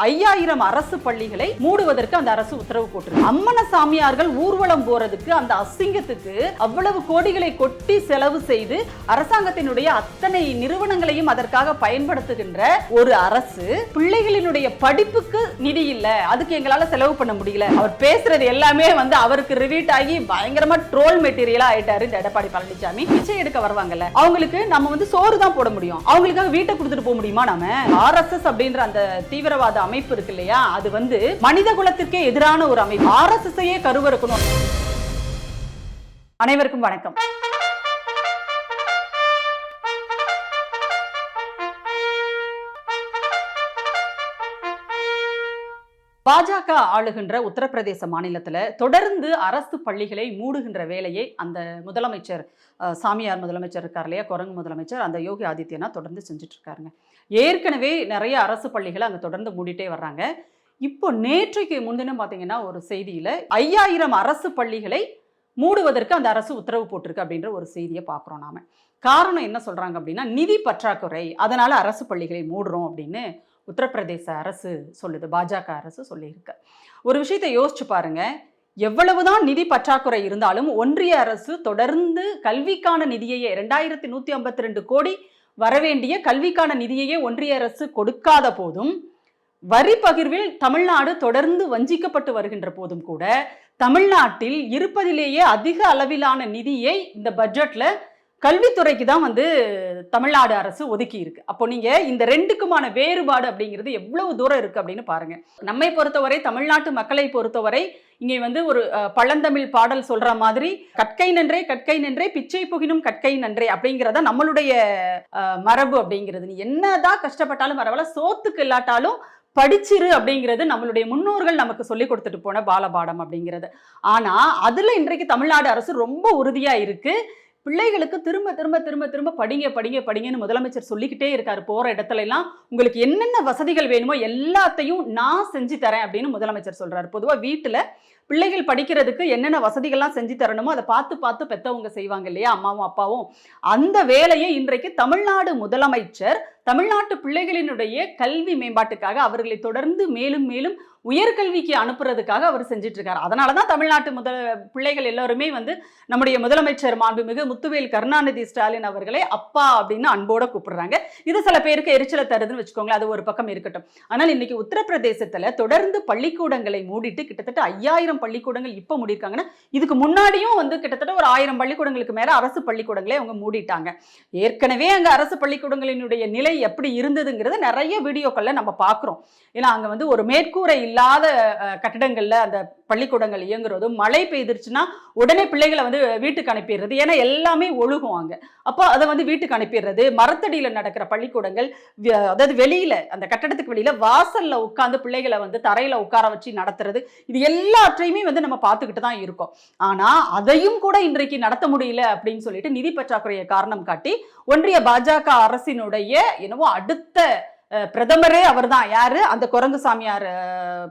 5000 அரசு பள்ளிகளை மூடுவதற்கு அந்த அரசு உத்தரவு போட்டிருக்கு. அம்மன சாமியார்கள் ஊர்வலம் போறதுக்கு அந்த அசிங்கத்துக்கு அவ்வளவு கோடிகளை கொட்டி செலவு செய்து அரசாங்கத்தினுடைய அத்தனை நிறுவனங்களையும் அதற்காக பயன்படுத்துகின்ற ஒரு அரசு பிள்ளைகளினுடைய படிப்புக்கு நிதி இல்ல, அதுக்கு எங்களால செலவு பண்ண முடியல. அவர் பேசுறது எல்லாமே அவருக்கு ரிவீட் ஆகி பயங்கரமா ட்ரோல் மெட்டீரியலா ஆயிட்டாரு இந்த எடப்பாடி பழனிசாமி. பிச்சை எடுக்க வருவாங்கல்ல, அவங்களுக்கு நம்ம சோறு தான் போட முடியும், அவங்களுக்காக வீட்டை கொடுத்துட்டு போக முடியுமா? நாம ஆர்எஸ்எஸ் அப்படின்ற அந்த தீவிரவாத அமைப்பு இருக்கு இல்லையா, அது மனித குலத்திற்கே எதிரான ஒரு அமைப்பு. ஆர்எஸ்எஸ்ஸையே கருவறுக்கணும். அனைவருக்கும் வணக்கம். பாஜக ஆளுகின்ற உத்தரப்பிரதேச மாநிலத்தில் தொடர்ந்து அரசு பள்ளிகளை மூடுகின்ற வேலையை அந்த முதலமைச்சர், சாமியார் முதலமைச்சர் இருக்கார் இல்லையா, குரங்கு முதலமைச்சர், அந்த யோகி ஆதித்யநாத் தொடர்ந்து செஞ்சுட்டு இருக்காருங்க. ஏற்கனவே நிறைய அரசு பள்ளிகளை அங்கே தொடர்ந்து மூடிட்டே வர்றாங்க. இப்போ நேற்றைக்கு முன்தினம் பார்த்தீங்கன்னா ஒரு செய்தியில் 5000 அரசு பள்ளிகளை மூடுவதற்கு அந்த அரசு உத்தரவு போட்டிருக்கு அப்படின்ற ஒரு செய்தியை பார்க்குறோம் நாம. காரணம் என்ன சொல்றாங்க அப்படின்னா, நிதி பற்றாக்குறை, அதனால அரசு பள்ளிகளை மூடுறோம் அப்படின்னு உத்தரப்பிரதேச அரசு சொல்லுது, பாஜக அரசு சொல்லியிருக்கு. ஒரு விஷயத்தை யோசிச்சு பாருங்க, எவ்வளவுதான் நிதி பற்றாக்குறை இருந்தாலும் ஒன்றிய அரசு தொடர்ந்து கல்விக்கான நிதியையே 2152 கோடி வரவேண்டிய கல்விக்கான நிதியையே ஒன்றிய அரசு கொடுக்காத போதும், வரி பகிர்வில் தமிழ்நாடு தொடர்ந்து வஞ்சிக்கப்பட்டு வருகின்ற போதும் கூட தமிழ்நாட்டில் இருப்பதிலேயே அதிக அளவிலான நிதியை இந்த பட்ஜெட்ல கல்வித்துறைக்கு தான் தமிழ்நாடு அரசு ஒதுக்கி இருக்கு. அப்போ நீங்க இந்த ரெண்டுக்குமான வேறுபாடு அப்படிங்கிறது எவ்வளவு தூரம் இருக்கு அப்படின்னு பாருங்க. நம்மை பொறுத்தவரை, தமிழ்நாட்டு மக்களை பொறுத்தவரை, இங்கே ஒரு பழந்தமிழ் பாடல் சொல்ற மாதிரி கற்கை நன்றே கற்கை நன்றே பிச்சை புகினும் கற்கை நன்றே அப்படிங்கிறத நம்மளுடைய மரபு அப்படிங்கிறது. நீ என்னதான் கஷ்டப்பட்டாலும் பரவாயில்ல, சோத்துக்கு இல்லாட்டாலும் படிச்சிரு அப்படிங்கிறது நம்மளுடைய முன்னோர்கள் நமக்கு சொல்லி கொடுத்துட்டு போன பாலபாடம் அப்படிங்கிறது. ஆனா அதுல இன்றைக்கு தமிழ்நாடு அரசு ரொம்ப உறுதியா இருக்கு. பிள்ளைகளுக்கு திரும்ப திரும்ப திரும்ப திரும்ப படிங்க படிங்க படிங்கன்னு முதலமைச்சர் சொல்லிக்கிட்டே இருக்காரு. போற இடத்துல எல்லாம் உங்களுக்கு என்னென்ன வசதிகள் வேணுமோ எல்லாத்தையும் நான் செஞ்சு தரேன் அப்படின்னு முதலமைச்சர் சொல்றாரு. பொதுவா வீட்டுல பிள்ளைகள் படிக்கிறதுக்கு என்னென்ன வசதிகள்லாம் செஞ்சு தரணுமோ அதை பார்த்து பார்த்து பெற்றவங்க செய்வாங்க இல்லையா, அம்மாவும் அப்பாவும். அந்த வேலையை இன்றைக்கு தமிழ்நாடு முதலமைச்சர் தமிழ்நாட்டு பிள்ளைகளினுடைய கல்வி மேம்பாட்டுக்காக அவர்களை தொடர்ந்து மேலும் மேலும் உயர்கல்விக்கு அனுப்புறதுக்காக அவர் செஞ்சுட்டு இருக்காரு. அதனாலதான் தமிழ்நாட்டு பிள்ளைகள் எல்லாருமே நம்முடைய முதலமைச்சர் மாண்புமிகு முத்துவேல் கருணாநிதி ஸ்டாலின் அவர்களை அப்பா அப்படின்னு அன்போட கூப்பிடுறாங்க. இது சில பேருக்கு எரிச்சலை தருதுன்னு வச்சுக்கோங்களேன், அது ஒரு பக்கம் இருக்கட்டும். ஆனால் இன்னைக்கு உத்தரப்பிரதேசத்துல தொடர்ந்து பள்ளிக்கூடங்களை மூடிட்டு கிட்டத்தட்ட 5000 பள்ளிக்கூடங்கள் இப்ப மூடிருக்காங்கன்னா, இதுக்கு முன்னாடியும் கிட்டத்தட்ட ஒரு 1000 பள்ளிக்கூடங்களுக்கு மேல அரசு பள்ளிக்கூடங்களே அவங்க மூடிட்டாங்க. ஏற்கனவே அங்க அரசு பள்ளிக்கூடங்களினுடைய நிலை எப்படி இருந்ததுங்கிறது நிறைய வீடியோக்கள்ல நம்ம பாக்குறோம். ஏன்னா அங்க ஒரு மேற்கூரை இல்லாத கட்டிடங்கள்ல அந்த பள்ளிக்கூடங்கள் இயங்குறதும், மழை பெய்திருச்சுன்னா உடனே பிள்ளைகளை வீட்டுக்கு அனுப்பிடுறது, ஏன்னா எல்லாமே ஒழுகும் அங்க. அப்போ அதை வீட்டுக்கு அனுப்பிடுறது. மரத்தடியில நடக்கிற பள்ளிக்கூடங்கள், அதாவது வெளியில அந்த கட்டடத்துக்கு வெளியில வாசல்ல உட்கார்ந்து பிள்ளைகளை தரையில உட்கார வச்சு நடத்துறது, இது எல்லாத்தையுமே நம்ம பார்த்துக்கிட்டு தான் இருக்கோம். ஆனா அதையும் கூட இன்றைக்கு நடத்த முடியல அப்படின்னு சொல்லிட்டு நிதி பற்றாக்குறையை காரணம் காட்டி ஒன்றிய பாஜக அரசினுடைய என்னவோ அடுத்த பிரதமரே அவர் தான். யாரு? அந்த குரங்கு சாமியார்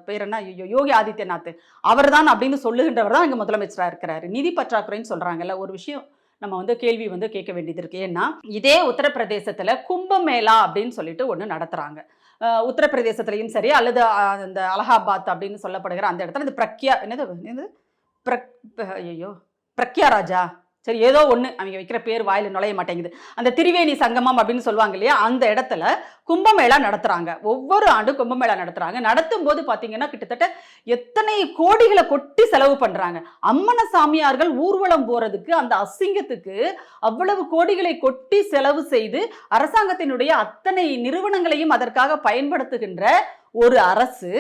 பேர் என்ன, யோகி ஆதித்யநாத், அவர் தான் அப்படின்னு சொல்லுகின்றவர் தான் இங்க முதலமைச்சரா இருக்கிறாரு. நிதி பற்றாக்குறைன்னு சொல்றாங்கல்ல, ஒரு விஷயம் நம்ம கேள்வி கேட்க வேண்டியது இருக்கு. ஏன்னா இதே உத்தரப்பிரதேசத்துல கும்பமேளா அப்படின்னு சொல்லிட்டு ஒண்ணு நடத்துறாங்க. உத்தரப்பிரதேசத்திலையும் சரி, அல்லது அந்த அலகாபாத் அப்படின்னு சொல்லப்படுகிற அந்த இடத்துல இந்த பிரக்யாராஜா, சரி ஏதோ ஒன்று அவங்க வைக்கிற பேர் வாயில நுழைய மாட்டேங்குது, அந்த திரிவேணி சங்கமம் அப்படின்னு சொல்லுவாங்க இல்லையா, அந்த இடத்துல கும்பமேளா நடத்துறாங்க. ஒவ்வொரு ஆண்டும் கும்பமேளா நடத்துறாங்க. நடத்தும் போது பாத்தீங்கன்னா கிட்டத்தட்ட எத்தனை கோடிகளை கொட்டி செலவு பண்றாங்க. அம்மன சாமியார்கள் ஊர்வலம் போறதுக்கு அந்த அசிங்கத்துக்கு அவ்வளவு கோடிகளை கொட்டி செலவு செய்து அரசாங்கத்தினுடைய அத்தனை நிறுவனங்களையும் அதற்காக பயன்படுத்துகின்ற ஒரு அரசு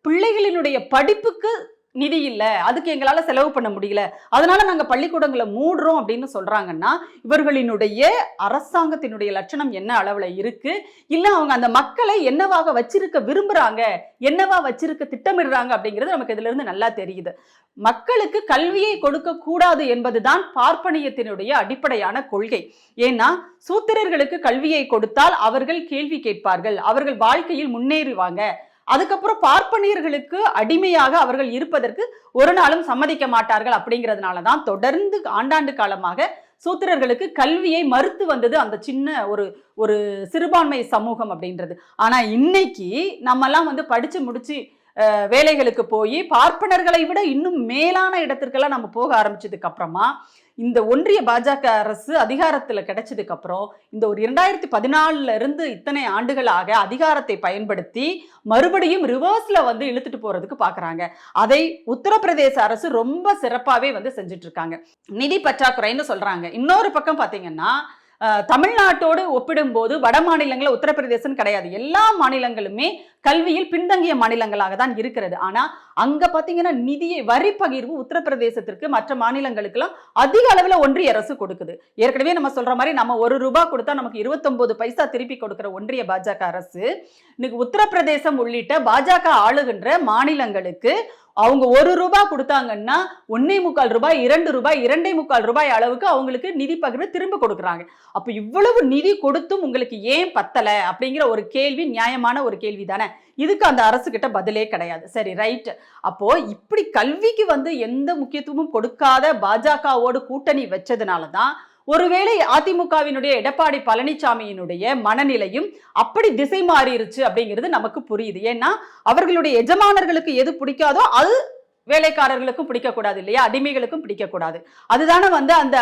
பிள்ளைகளினுடைய படிப்புக்கு நிதி இல்ல, அதுக்கு எங்களால செலவு பண்ண முடியல, அதனால நாங்க பள்ளிக்கூடங்களை மூடுறோம் அப்படின்னு சொல்றாங்கன்னா, இவர்களினுடைய அரசாங்கத்தினுடைய லட்சணம் என்ன அளவுல இருக்கு, இல்ல அவங்க அந்த மக்களை என்னவாக வச்சிருக்க விரும்புறாங்க, என்னவா வச்சிருக்க திட்டமிடுறாங்க அப்படிங்கிறது நமக்கு இதுல இருந்து நல்லா தெரியுது. மக்களுக்கு கல்வியை கொடுக்க கூடாது என்பதுதான் பார்ப்பனியத்தினுடைய அடிப்படையான கொள்கை. ஏன்னா சூத்திரர்களுக்கு கல்வியை கொடுத்தால் அவர்கள் கேள்வி கேட்பார்கள், அவர்கள் வாழ்க்கையில் முன்னேறுவாங்க, அதுக்கப்புறம் பார்ப்பனியர்களுக்கு அடிமையாக அவர்கள் இருப்பதற்கு ஒரு நாளும் சம்மதிக்க மாட்டார்கள். அப்படிங்கிறதுனால தான் தொடர்ந்து ஆண்டாண்டு காலமாக சூத்திரர்களுக்கு கல்வியை மறுத்து வந்தது அந்த சின்ன ஒரு ஒரு சிறுபான்மை சமூகம் அப்படின்றது. ஆனா இன்னைக்கு நம்மெல்லாம் வந்து படிச்சு முடிச்சு வேலைகளுக்கு போய் பார்ப்பனர்களை விட இன்னும் மேலான இடத்திற்கெல்லாம் நம்ம போக ஆரம்பிச்சதுக்கு அப்புறமா இந்த ஒன்றிய பாஜக அரசு அதிகாரத்தில் கிடைச்சதுக்கு அப்புறம் இந்த ஒரு 2014 இருந்து இத்தனை ஆண்டுகளாக அதிகாரத்தை பயன்படுத்தி மறுபடியும் ரிவர்ஸ்ல வந்து இழுத்துட்டு போறதுக்கு பாக்குறாங்க. அதை உத்தரப்பிரதேச அரசு ரொம்ப சிறப்பாவே வந்து செஞ்சுட்டு இருக்காங்க. நிதி பற்றாக்குறைன்னு சொல்றாங்க. இன்னொரு பக்கம் பாத்தீங்கன்னா தமிழ்நாட்டோடு ஒப்பிடும்போது வட மாநிலங்கள் உத்தரப்பிரதேசம் கிடையாது. எல்லா மாநிலங்களுமே கல்வியில் பின்தங்கிய மாநிலங்களாக தான் இருக்கிறது. ஆனா அங்க பாத்தீங்கன்னா நிதியை வரி பகிர்வு உத்தரப்பிரதேசத்திற்கு மற்ற மாநிலங்களுக்கெல்லாம் அதிக அளவில் ஒன்றிய அரசு கொடுக்குது. ஏற்கனவே நம்ம சொல்ற மாதிரி நம்ம ₹1 கொடுத்தா நமக்கு 29 பைசா திருப்பி கொடுக்கிற ஒன்றிய பாஜக அரசு இன்னைக்கு உத்தரப்பிரதேசம் உள்ளிட்ட பாஜக ஆளுகின்ற மாநிலங்களுக்கு அவங்க ₹1 கொடுத்தாங்கன்னா ₹1.25, ₹2, ₹2.25 அளவுக்கு அவங்களுக்கு நிதி பகிர்வு திரும்ப கொடுக்குறாங்க. அப்ப இவ்வளவு நிதி கொடுத்தும் உங்களுக்கு ஏன் பத்தல அப்படிங்கிற ஒரு கேள்வி நியாயமான ஒரு கேள்வி தானே. இதுக்கு அந்த அரசு கிட்ட பதிலே கிடையாது. சரி, ரைட். அப்போ இப்படி கல்விக்கு வந்து எந்த முக்கியத்துவமும் கொடுக்காத பாஜகவோடு கூட்டணி வச்சதுனாலதான் ஒருவேளை அதிமுகவினுடைய எடப்பாடி பழனிசாமியினுடைய மனநிலையும் அப்படி திசை மாறிடுச்சு அப்படிங்கிறது நமக்கு புரியுது. ஏன்னா அவர்களுடைய எஜமானர்களுக்கு எது பிடிக்காதோ அது வேலைக்காரர்களுக்கும் பிடிக்கக்கூடாது இல்லையா, அடிமைகளுக்கும் பிடிக்கக்கூடாது. அதுதானே வந்து அந்த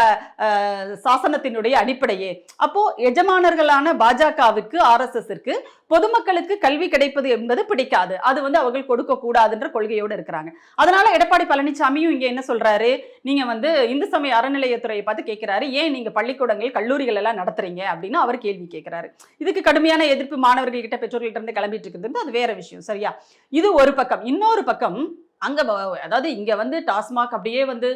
சாசனத்தினுடைய அடிப்படையே. அப்போ எஜமானர்களான பாஜகவுக்கு RSSற்கு பொதுமக்களுக்கு கல்வி கிடைப்பது என்பது பிடிக்காது. அது வந்து அவர்கள் கொடுக்க கூடாதுன்ற கொள்கையோடு இருக்கிறாங்க. அதனால எடப்பாடி பழனிசாமியும் இங்க என்ன சொல்றாரு, நீங்க வந்து இந்து சமய அறநிலையத்துறையை பார்த்து கேட்கிறாரு, ஏன் நீங்க பள்ளிக்கூடங்கள் கல்லூரிகள் எல்லாம் நடத்துறீங்க அப்படின்னு அவர் கேள்வி கேட்கிறாரு. இதுக்கு கடுமையான எதிர்ப்பு மாணவர்கள் கிட்ட பெற்றோர்கள்ட்ட இருந்து கிளம்பிட்டு இருக்குது. அது வேற விஷயம். சரியா, இது ஒரு பக்கம். இன்னொரு பக்கம் அங்க அதாவது இங்க வந்து டாஸ்மாக் அப்படியே வந்து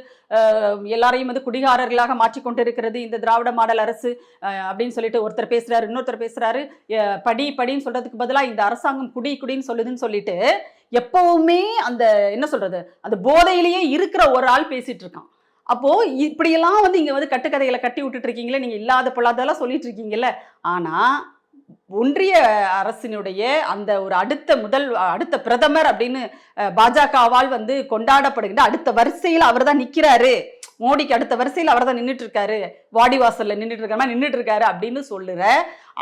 எல்லாரையும் வந்து குடிகாரர்களாக மாற்றிக்கொண்டு இருக்கிறது இந்த திராவிட மாடல் அரசு அப்படின்னு சொல்லிட்டு ஒருத்தர் பேசுறாரு, இன்னொருத்தர் பேசுறாரு. படின்னு சொல்றதுக்கு பதிலா இந்த அரசாங்கம் குடின்னு சொல்லுதுன்னு சொல்லிட்டு எப்பவுமே அந்த என்ன சொல்றது அந்த போதையிலேயே இருக்கிற ஒரு ஆள் பேசிட்டு இருக்கான். அப்போ இப்படியெல்லாம் வந்து இங்க வந்து கட்டுக்கதைகளை கட்டி விட்டுட்டு இருக்கீங்களே, நீங்க இல்லாத பொல்லாதெல்லாம் சொல்லிட்டு இருக்கீங்கல்ல. ஆனா ஒன்றிய அரசினுடைய அந்த ஒரு அடுத்த பிரதமர் அப்படின்னு பாஜகவால் வந்து கொண்டாடப்படுகின்ற அடுத்த வரிசையில் அவர் தான் நிக்கிறாரு. மோடிக்கு அடுத்த வரிசையில் அவர் தான் நின்றுட்டு இருக்காரு, வாடிவாசல்ல நின்றுட்டு இருக்காரு அப்படின்னு சொல்லுற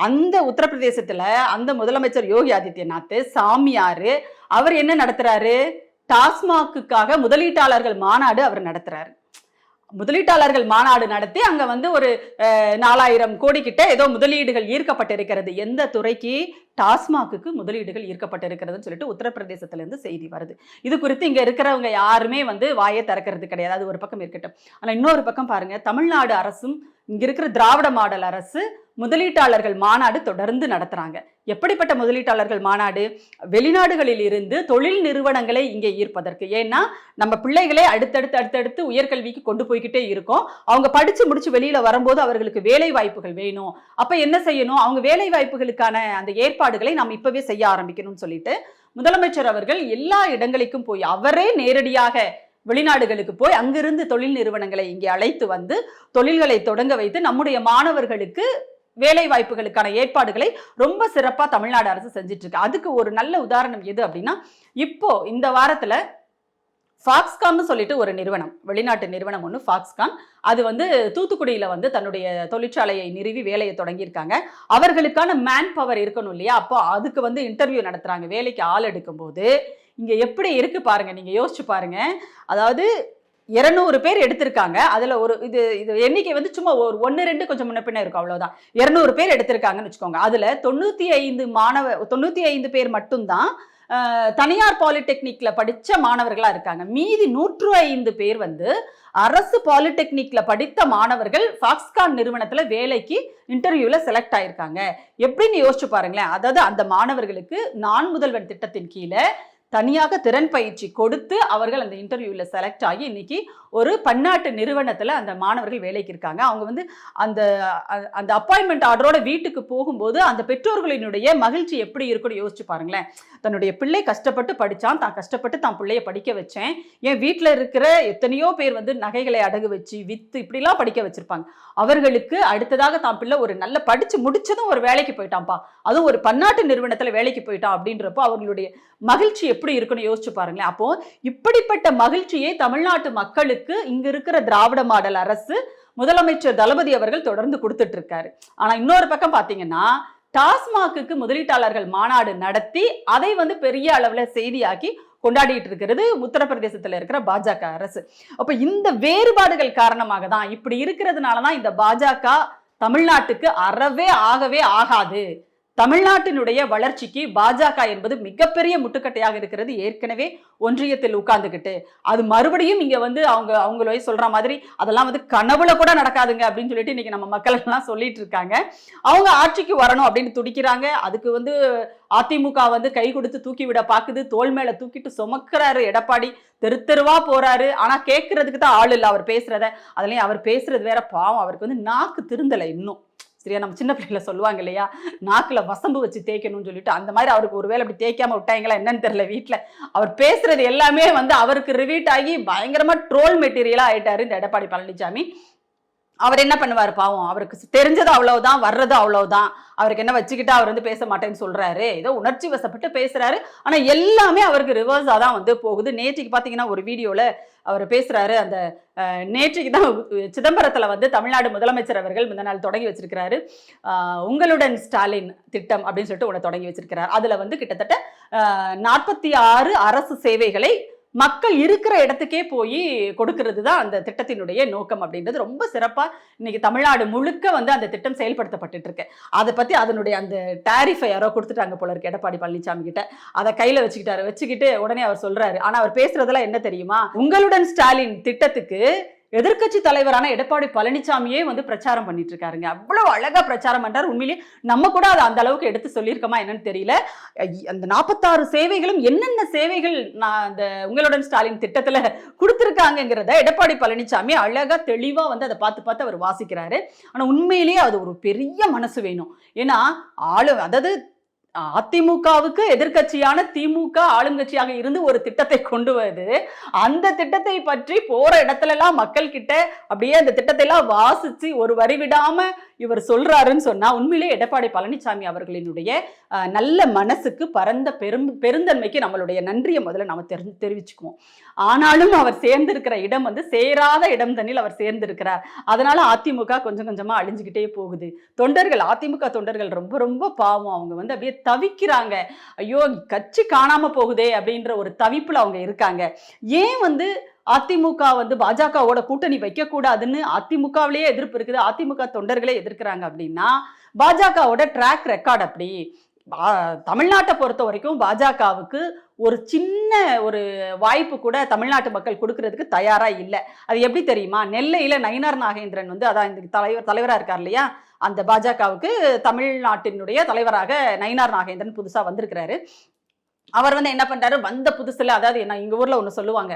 அந்த உத்தரப்பிரதேசத்துல அந்த முதலமைச்சர் யோகி ஆதித்யநாத் சாமியாரு அவர் என்ன நடத்துறாரு, டாஸ்மாக்குக்காக முதலீட்டாளர்கள் மாநாடு அவர் நடத்துறாரு. முதலீட்டாளர்கள் மாநாடு நடத்தி அங்க வந்து ஒரு 4000 கோடி கிட்ட ஏதோ முதலீடுகள் ஈர்க்கப்பட்டிருக்கிறது. எந்த துறைக்கு? டாஸ்மாக்கு முதலீடுகள் ஈர்க்கப்பட்டிருக்கிறதுன்னு சொல்லிட்டு உத்தரப்பிரதேசத்துல இருந்து செய்தி வருது. இது குறித்து இங்க இருக்கிறவங்க யாருமே வந்து வாயை திறக்கிறது கிடையாது. அது ஒரு பக்கம் இருக்கட்டும். ஆனா இன்னொரு பக்கம் பாருங்க, தமிழ்நாடு அரசும் இங்க இருக்கிற திராவிட மாடல் அரசு முதலீட்டாளர்கள் மாநாடு தொடர்ந்து நடத்துறாங்க. எப்படிப்பட்ட முதலீட்டாளர்கள் மாநாடு? வெளிநாடுகளில் இருந்து தொழில் நிறுவனங்களை இங்கே ஈர்ப்பதற்கு. ஏன்னா நம்ம பிள்ளைகளே அடுத்தடுத்து உயர்கல்விக்கு கொண்டு போய்கிட்டே இருக்கோம். அவங்க படிச்சு முடிச்சு வெளியில வரும்போது அவர்களுக்கு வேலை வாய்ப்புகள் வேணும். அப்ப என்ன செய்யணும்? அவங்க வேலை வாய்ப்புகளுக்கான அந்த ஏற்பாடுகளை நாம் இப்பவே செய்ய ஆரம்பிக்கணும்னு சொல்லிட்டு முதலமைச்சர் அவர்கள் எல்லா இடங்களுக்கும் போய் அவரே நேரடியாக வெளிநாடுகளுக்கு போய் அங்கிருந்து தொழில் நிறுவனங்களை இங்கே அழைத்து வந்து தொழில்களை தொடங்க வைத்து நம்முடைய மாணவர்களுக்கு வேலை வாய்ப்புகளுக்கான ஏற்பாடுகளை ரொம்ப சிறப்பா தமிழ்நாடு அரசு செஞ்சிட்டு இருக்கு. அதுக்கு ஒரு நல்ல உதாரணம் எது அப்படின்னா, இப்போ இந்த வாரத்துல ஃபாக்ஸ்கான் சொல்லிட்டு ஒரு நிறுவனம், வெளிநாட்டு நிறுவனம் ஒன்று, ஃபாக்ஸ்கான், அது வந்து தூத்துக்குடியில வந்து தன்னுடைய தொழிற்சாலையை நிறுவி வேலையை தொடங்கியிருக்காங்க. அவர்களுக்கான மேன் பவர் இருக்கணும் இல்லையா, அப்போ அதுக்கு வந்து இன்டர்வியூ நடத்துறாங்க. வேலைக்கு ஆள் எடுக்கும் போது இங்க எப்படி இருக்கு பாருங்க, நீங்க யோசிச்சு பாருங்க. அதாவது 200 பேர் எடுத்திருக்காங்க. அதுல ஒரு இது எண்ணிக்கை வந்து சும்மா ஒரு 1-2 கொஞ்சம் முன்ன பின்ன இருக்கும், அவ்வளவுதான். 200 பேர் எடுத்திருக்காங்கன்னு வச்சுக்கோங்க. அதுல 95 பேர் மட்டும்தான் தனியார் பாலிடெக்னிக்ல படிச்ச மாணவர்களா இருக்காங்க. மீதி 105 பேர் வந்து அரசு பாலிடெக்னிக்ல படித்த மாணவர்கள் ஃபாக்ஸ்கான் நிறுவனத்துல வேலைக்கு இன்டர்வியூல செலக்ட் ஆயிருக்காங்க. எப்படின்னு யோசிச்சு பாருங்களேன். அதாவது அந்த மாணவர்களுக்கு நான் முதல்வன் திட்டத்தின் கீழே தனியாக திறன் பயிற்சி கொடுத்து அவர்கள் அந்த இன்டர்வியூல செலக்ட் ஆகி இன்னைக்கு ஒரு பன்னாட்டு நிறுவனத்துல அந்த மாணவர்கள் வேலைக்கு இருக்காங்க. அவங்க வந்து அந்த அந்த அப்பாயின்மெண்ட் ஆர்டரோட வீட்டுக்கு போகும்போது அந்த பெற்றோர்களினுடைய மகிழ்ச்சி எப்படி இருக்குன்னு யோசிச்சு பாருங்களேன். தன்னுடைய பிள்ளை கஷ்டப்பட்டு படிச்சான், தான் கஷ்டப்பட்டு தான் பிள்ளைய படிக்க வச்சேன். என் வீட்டில் இருக்கிற எத்தனையோ பேர் வந்து நகைகளை அடகு வச்சு வித்து இப்படிலாம் படிக்க வச்சிருப்பாங்க. அவர்களுக்கு அடுத்ததாக தான் பிள்ளை ஒரு நல்ல படிச்சு முடிச்சதும் ஒரு வேலைக்கு போயிட்டான்ப்பா, அதுவும் ஒரு பன்னாட்டு நிறுவனத்துல வேலைக்கு போயிட்டான் அப்படின்றப்போ அவர்களுடைய மகிழ்ச்சி எப்படி இருக்குன்னு யோசிச்சு பாருங்களேன். அப்போ இப்படிப்பட்ட மகிழ்ச்சியை தமிழ்நாட்டு மக்களுக்கு இங்க இருக்கிற திராவிட மாடல் அரசு முதலமைச்சர் தளபதி அவர்கள் தொடர்ந்து கொடுத்துட்டு இருக்காரு. ஆனா இன்னொரு பக்கம் பாத்தீங்கன்னா டாஸ்மாக்கு முதலீட்டாளர்கள் மாநாடு நடத்தி அதை வந்து பெரிய அளவுல செய்தியாக்கி கொண்டாடிட்டு இருக்கிறது உத்தரப்பிரதேசத்துல இருக்கிற பாஜக அரசு. அப்ப இந்த வேறுபாடுகள் காரணமாக தான், இப்படி இருக்கிறதுனாலதான் இந்த பாஜக தமிழ்நாட்டுக்கு ஆகவே ஆகாது. தமிழ்நாட்டினுடைய வளர்ச்சிக்கு பாஜக என்பது மிகப்பெரிய முட்டுக்கட்டையாக இருக்கிறது. ஏற்கனவே ஒன்றியத்தில் உட்கார்ந்துகிட்டு அது மறுபடியும் இங்க வந்து அவங்களே சொல்ற மாதிரி அதெல்லாம் வந்து கனவுல கூட நடக்காதுங்க அப்படின்னு சொல்லிட்டு இன்னைக்கு நம்ம மக்கள் எல்லாம் சொல்லிட்டு இருக்காங்க. அவங்க ஆட்சிக்கு வரணும் அப்படின்னு துடிக்கிறாங்க. அதுக்கு வந்து அதிமுக வந்து கை கொடுத்து தூக்கி விட பாக்குது. தோல் மேல தூக்கிட்டு சுமக்கிறாரு எடப்பாடி, தெருவா போறாரு. ஆனா கேட்கறதுக்கு தான் ஆள் இல்லை அவர் பேசுறத. அதுலயும் அவர் பேசுறது வேற, பாவம் அவருக்கு வந்து நாக்கு திருந்தலை இன்னும். சரியா, நம்ம சின்ன பிள்ளைல சொல்லுவாங்க இல்லையா, நாக்குல வசம்பு வச்சு தேய்க்கணும்னு சொல்லிட்டு, அந்த மாதிரி அவருக்கு ஒருவேளை அப்படி தேய்க்காம விட்டாங்களா என்னன்னு தெரியல. வீட்டுல அவர் பேசுறது எல்லாமே வந்து அவருக்கு ரிவீட் ஆகி பயங்கரமா ட்ரோல் மெட்டீரியலா ஆயிட்டாரு இந்த எடப்பாடி பழனிசாமி. அவர் என்ன பண்ணுவார் பாவம், அவருக்கு தெரிஞ்சது அவ்வளவுதான், வர்றது அவ்வளவுதான். அவருக்கு என்ன வச்சுக்கிட்டா அவர் வந்து பேச மாட்டேன்னு சொல்றாரு, ஏதோ உணர்ச்சி வசப்பட்டு பேசுறாரு. ஆனா எல்லாமே அவருக்கு ரிவர்ஸா தான் வந்து போகுது. நேற்றுக்கு பாத்தீங்கன்னா ஒரு வீடியோல அவர் பேசுறாரு. அந்த நேற்றுக்கு தான் சிதம்பரத்துல வந்து தமிழ்நாடு முதலமைச்சர் அவர்கள் முந்த நாள் தொடங்கி வச்சிருக்கிறாரு உங்களுடன் ஸ்டாலின் திட்டம் அப்படின்னு சொல்லிட்டு ஒன்று தொடங்கி வச்சிருக்கிறார். அதுல வந்து கிட்டத்தட்ட 46 அரசு சேவைகளை மக்கள் இருக்கிற இடத்துக்கே போய் கொடுக்கிறது தான் அந்த திட்டத்தினுடைய நோக்கம் அப்படின்றது ரொம்ப சிறப்பா இன்னைக்கு தமிழ்நாடு முழுக்க வந்து அந்த திட்டம் செயல்படுத்தப்பட்டு இருக்கு. அதை பத்தி அதனுடைய அந்த டாரிஃபை யாரோ கொடுத்துட்டாங்க போல இருக்கு எடப்பாடி பழனிசாமி கிட்ட. அதை கையில வச்சுக்கிட்டு உடனே அவர் சொல்றாரு. ஆனா அவர் பேசுறதெல்லாம் என்ன தெரியுமா, உங்களுடன் ஸ்டாலின் திட்டத்துக்கு எதிர்கட்சி தலைவரான எடப்பாடி பழனிசாமியே வந்து பிரச்சாரம் பண்ணிட்டு இருக்காருங்க. அவ்வளவு அழகா பிரச்சாரம் பண்றாரு. உண்மையிலேயே நம்ம கூட அதை அந்த அளவுக்கு எடுத்து சொல்லியிருக்கோமா என்னன்னு தெரியல. அந்த 46 சேவைகளும் என்னென்ன சேவைகள் அந்த உங்களுடன் ஸ்டாலின் திட்டத்துல கொடுத்துருக்காங்கிறத எடப்பாடி பழனிசாமி அழகா தெளிவா வந்து அதை பார்த்து அவர் வாசிக்கிறாரு. ஆனா உண்மையிலேயே அது ஒரு பெரிய மனசு வேணும். ஏன்னா அதாவது அதிமுகவுக்கு எதிர்கட்சியான திமுக ஆளுங்கட்சியாக இருந்து ஒரு திட்டத்தை கொண்டு வருது. அந்த திட்டத்தை பற்றி போற இடத்துல எல்லாம் மக்கள் கிட்ட அப்படியே அந்த திட்டத்தை எல்லாம் வாசிச்சு ஒரு வரி விடாம இவர் சொல்றாருன்னு சொன்னா உண்மையிலே எடப்பாடி பழனிசாமி அவர்களினுடைய நல்ல மனசுக்கு பரந்த பெருந்தன்மைக்கு நம்மளுடைய நன்றியை முதல்ல நம்ம தெரிவிச்சுக்குவோம். ஆனாலும் அவர் சேர்ந்திருக்கிற இடம் வந்து சேராத இடம் தண்ணில் அவர் சேர்ந்திருக்கிறார். அதனால அதிமுக கொஞ்சம் கொஞ்சமா அழிஞ்சுக்கிட்டே போகுது. தொண்டர்கள், அதிமுக தொண்டர்கள் ரொம்ப ரொம்ப பாவம். அவங்க வந்து அப்படியே தவிக்கிறாங்க. ஐயோ கட்சி காணாம போகுதே அப்படின்ற ஒரு தவிப்புல அவங்க இருக்காங்க. ஏன் வந்து அதிமுக வந்து பாஜகவோட கூட்டணி வைக்க கூடாதுன்னு அதிமுகவிலேயே எதிர்ப்பு இருக்குது, அதிமுக தொண்டர்களே எதிர்க்கிறாங்க அப்படின்னா பாஜகவோட ட்ராக் ரெக்கார்ட் அப்படி. தமிழ்நாட்டை பொறுத்த வரைக்கும் பாஜகவுக்கு ஒரு சின்ன ஒரு வாய்ப்பு கூட தமிழ்நாட்டு மக்கள் கொடுக்கறதுக்கு தயாரா இல்லை. அது எப்படி தெரியுமா, நெல்லையில நயினார் நாகேந்திரன் வந்து அதான் இந்த தலைவரா இருக்கார் இல்லையா, அந்த பாஜகவுக்கு தமிழ்நாட்டினுடைய தலைவராக நயினார் நாகேந்திரன் புதுசா வந்திருக்கிறாரு. அவர் வந்து என்ன பண்றாரு, வந்த புதுசுல, அதாவது என்ன எங்க ஊர்ல ஒண்ணு சொல்லுவாங்க,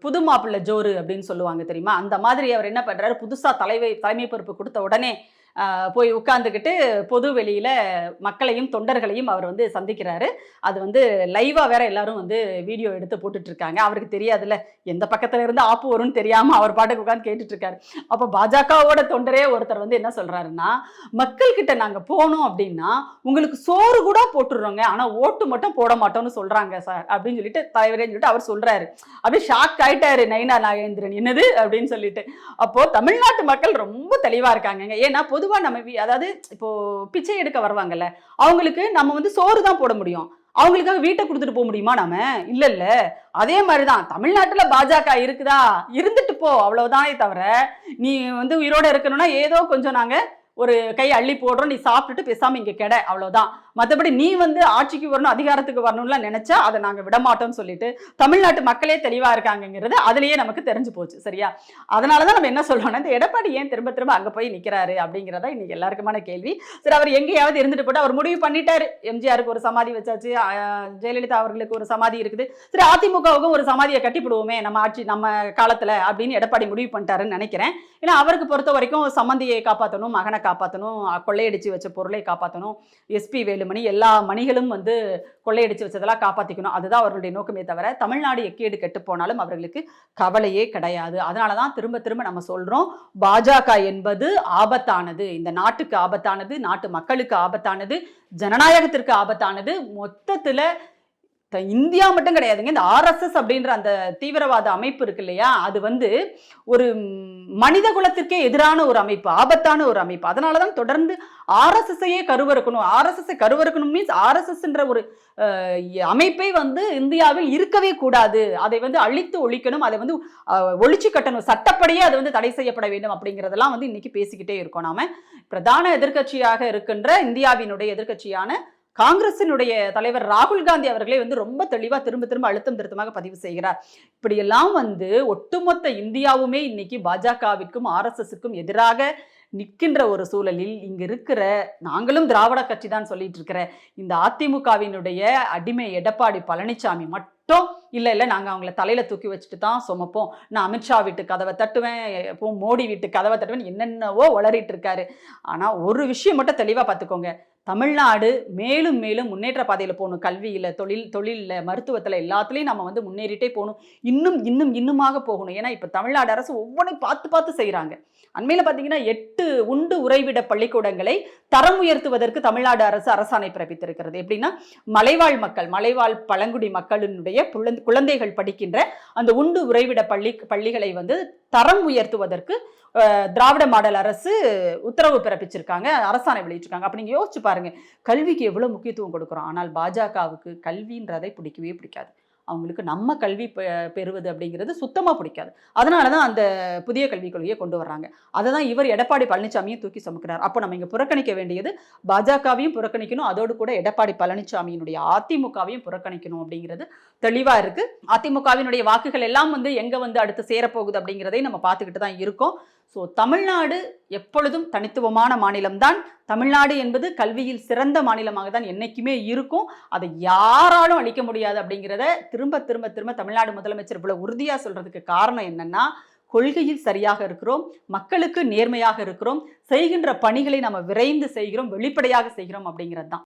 புது மாப்பிள்ளை ஜோறு அப்படின்னு சொல்லுவாங்க தெரியுமா, அந்த மாதிரி அவர் என்ன பண்றாரு, புதுசா தலைமை பொறுப்பு கொடுத்த உடனே போய் உட்கார்ந்துக்கிட்டு பொது வெளியில மக்களையும் தொண்டர்களையும் அவர் வந்து சந்திக்கிறாரு. அது வந்து லைவா வேற எல்லாரும் வந்து வீடியோ எடுத்து போட்டுட்டு இருக்காங்க. அவருக்கு தெரியாதுல்ல எந்த பக்கத்துல இருந்து ஆப்பு வரும்னு தெரியாம அவர் பாட்டுக்கு உட்கார்ந்து கேட்டுட்டு இருக்காரு. அப்ப பாஜகவோட தொண்டரே ஒருத்தர் வந்து என்ன சொல்றாருன்னா, மக்கள் கிட்ட நாங்க போனோம் அப்படின்னா உங்களுக்கு சோறு கூட போட்டுடுறோங்க, ஆனா ஓட்டு மட்டும் போட மாட்டோம்னு சொல்றாங்க சார் அப்படின்னு சொல்லிட்டு தலைவரேன்னு சொல்லிட்டு அவர் சொல்றாரு. அப்படியே ஷாக் ஆயிட்டாரு நயினார் நாகேந்திரன், என்னது அப்படின்னு சொல்லிட்டு. அப்போ தமிழ்நாட்டு மக்கள் ரொம்ப தெளிவா இருக்காங்க. ஏன்னா பொதுவா நம்ம அதாவது இப்போ பிச்சை எடுக்க வருவாங்கல்ல, அவங்களுக்கு நம்ம வந்து சோறு தான் போட முடியும், அவங்களுக்காக வீட்டை கொடுத்துட்டு போக முடியுமா நாம, இல்ல. அதே மாதிரிதான் தமிழ்நாட்டுல பாஜக இருக்குதா, இருந்துட்டு போ அவ்வளவுதானே தவிர நீ வந்து உயிரோட இருக்கணும்னா ஏதோ கொஞ்சம் நாங்க ஒரு கை அள்ளி போடுறோம், நீ சாப்பிட்டுட்டு பேசாம இங்க கெட, அவ்வளவுதான். மற்றபடி நீ வந்து ஆட்சிக்கு வரணும் அதிகாரத்துக்கு வரணும்லாம் நினைச்சா அதை நாங்க விடமாட்டோம்னு சொல்லிட்டு தமிழ்நாட்டு மக்களே தெளிவா இருக்காங்கிறது அதுலயே நமக்கு தெரிஞ்சு போச்சு. சரியா, அதனாலதான் நம்ம என்ன சொல்றோம்னா, இந்த எடப்பாடி ஏன் திரும்ப திரும்ப அங்க போய் நிக்கிறாரு அப்படிங்கிறதா இன்னைக்கு எல்லாருக்குமான கேள்வி. சரி, அவர் எங்கேயாவது இருந்துட்டு போட்டு அவர் முடிவு பண்ணிட்டாரு. எம்ஜிஆருக்கு ஒரு சமாதி வச்சாச்சு, ஜெயலலிதா அவர்களுக்கு ஒரு சமாதி இருக்குது, சரி அதிமுகவுக்கும் ஒரு சமாதியை கட்டிவிடுவோமே நம்ம ஆட்சி நம்ம காலத்துல அப்படின்னு எடப்பாடி முடிவு பண்ணிட்டாருன்னு நினைக்கிறேன். ஏன்னா அவருக்கு பொறுத்த வரைக்கும் சம்மந்தியை காப்பாற்றணும், மகனை காப்பாற்றணும், கொள்ளையடிச்சு வச்ச பொருளை காப்பாற்றணும், எஸ்பி வேலுமணி எல்லா மணிகளும் வந்து கொள்ளையடிச்சு வச்சதெல்லாம் காப்பாற்றிக்கணும், அதுதான் அவர்களுடைய நோக்கமே தவிர தமிழ்நாடு எக்கேடு கெட்டு போனாலும் அவர்களுக்கு கவலையே கிடையாது. அதனாலதான் திரும்ப திரும்ப நம்ம சொல்றோம், பாஜக என்பது ஆபத்தானது, இந்த நாட்டுக்கு ஆபத்தானது, நாட்டு மக்களுக்கு ஆபத்தானது, ஜனநாயகத்திற்கு ஆபத்தானது. மொத்தத்துல இந்தியா மட்டும் கிடையாதுங்க, இந்த RSS அப்படின்ற அந்த தீவிரவாத அமைப்பு இருக்கு இல்லையா, அது வந்து ஒரு மனித குலத்திற்கே எதிரான ஒரு அமைப்பு, ஆபத்தான ஒரு அமைப்பு. அதனாலதான் தொடர்ந்து ஆர்எஸ்எஸ்ஐயே கருவறுக்கணும், ஆர்எஸ்எஸ் கருவறுக்கணும் மீன்ஸ் ஆர்எஸ்எஸ்ன்ற ஒரு அமைப்பை இந்தியாவில் இருக்கவே கூடாது, அதை அழித்து ஒழிக்கணும், அதை ஒழிச்சு கட்டணும், சட்டப்படியே அது தடை செய்யப்பட வேண்டும் அப்படிங்கிறதெல்லாம் இன்னைக்கு பேசிக்கிட்டே இருக்கோம். நாம பிரதான எதிர்க்கட்சியாக இருக்கின்ற இந்தியாவினுடைய எதிர்க்கட்சியான காங்கிரசினுடைய தலைவர் ராகுல் காந்தி அவர்களே ரொம்ப தெளிவா திரும்ப திரும்ப அழுத்தம் திருத்தமாக பதிவு செய்கிறார். இப்படியெல்லாம் ஒட்டுமொத்த இந்தியாவுமே இன்னைக்கு பாஜகவிற்கும் ஆர்எஸ்எஸ்க்கும் எதிராக நிற்கின்ற ஒரு சூழலில் இங்க இருக்கிற நாங்களும் திராவிட கட்சி தான் சொல்லிட்டு இருக்கிற இந்த அதிமுகவினுடைய அடிமை எடப்பாடி பழனிசாமி மட்டும் இல்ல நாங்க அவங்கள தலையில தூக்கி வச்சுட்டு தான் சுமப்போம், நான் அமித்ஷா வீட்டு கதவை தட்டுவேன், மோடி வீட்டு கதவை தட்டுவேன், என்னென்னவோ வளரிட்டு இருக்காரு. ஆனா ஒரு விஷயம் மட்டும் தெளிவா பார்த்துக்கோங்க, தமிழ்நாடு மேலும் மேலும் முன்னேற்ற பாதையில போகணும். கல்வியில, தொழில்ல, மருத்துவத்துல எல்லாத்துலயும் நம்ம முன்னேறிட்டே போகணும், இன்னுமாக போகணும். ஏன்னா இப்ப தமிழ்நாடு அரசு ஒவ்வொன்றையும் பார்த்து செய்யறாங்க. அண்மையில பாத்தீங்கன்னா 8 உண்டு உறைவிட பள்ளிக்கூடங்களை தரம் உயர்த்துவதற்கு தமிழ்நாடு அரசு அரசாணை பிறப்பித்திருக்கிறது. எப்படின்னா மலைவாழ் பழங்குடி மக்களினுடைய குழந்தைகள் படிக்கின்ற அந்த உண்டு உறைவிட பள்ளிகளை தரம் உயர்த்துவதற்கு திராவிட மாடல் அரசு உத்தரவு பிறப்பிச்சிருக்காங்க, அரசாணை வெளியிட்டிருக்காங்க. அப்ப நீங்க யோசிச்சு பாருங்க, கல்விக்கு எவ்வளவு முக்கியத்துவம் கொடுக்குறோம். ஆனால் பாஜகவுக்கு கல்வின்றதை பிடிக்கவே பிடிக்காது. அவங்களுக்கு நம்ம கல்வி பெறுவது அப்படிங்கிறது சுத்தமா பிடிக்காது. அதனாலதான் அந்த புதிய கல்விக் கொள்கையை கொண்டு வர்றாங்க. அதை தான் இவர் எடப்பாடி பழனிசாமியும் தூக்கி சுமக்கிறார். அப்போ நம்ம இங்க புறக்கணிக்க வேண்டியது பாஜகவையும் புறக்கணிக்கணும், அதோடு கூட எடப்பாடி பழனிசாமியினுடைய அதிமுகவையும் புறக்கணிக்கணும் அப்படிங்கிறது தெளிவா இருக்கு. அதிமுகவினுடைய வாக்குகள் எல்லாம் எங்க அடுத்து சேரப்போகுது அப்படிங்கிறதை நம்ம பார்த்துக்கிட்டு தான் இருக்கோம். ஸோ தமிழ்நாடு எப்பொழுதும் தனித்துவமான மாநிலம்தான். தமிழ்நாடு என்பது கல்வியில் சிறந்த மாநிலமாக தான் என்னைக்குமே இருக்கும். அதை யாராலும் அழிக்க முடியாது அப்படிங்கிறத திரும்ப திரும்ப திரும்ப தமிழ்நாடு முதலமைச்சர் இவ்வளவு உறுதியா சொல்றதுக்கு காரணம் என்னன்னா, கொள்கையில் சரியாக இருக்கிறோம், மக்களுக்கு நேர்மையாக இருக்கிறோம், செய்கின்ற பணிகளை நம்ம விரைந்து செய்கிறோம், வெளிப்படையாக செய்கிறோம் அப்படிங்கிறது தான்.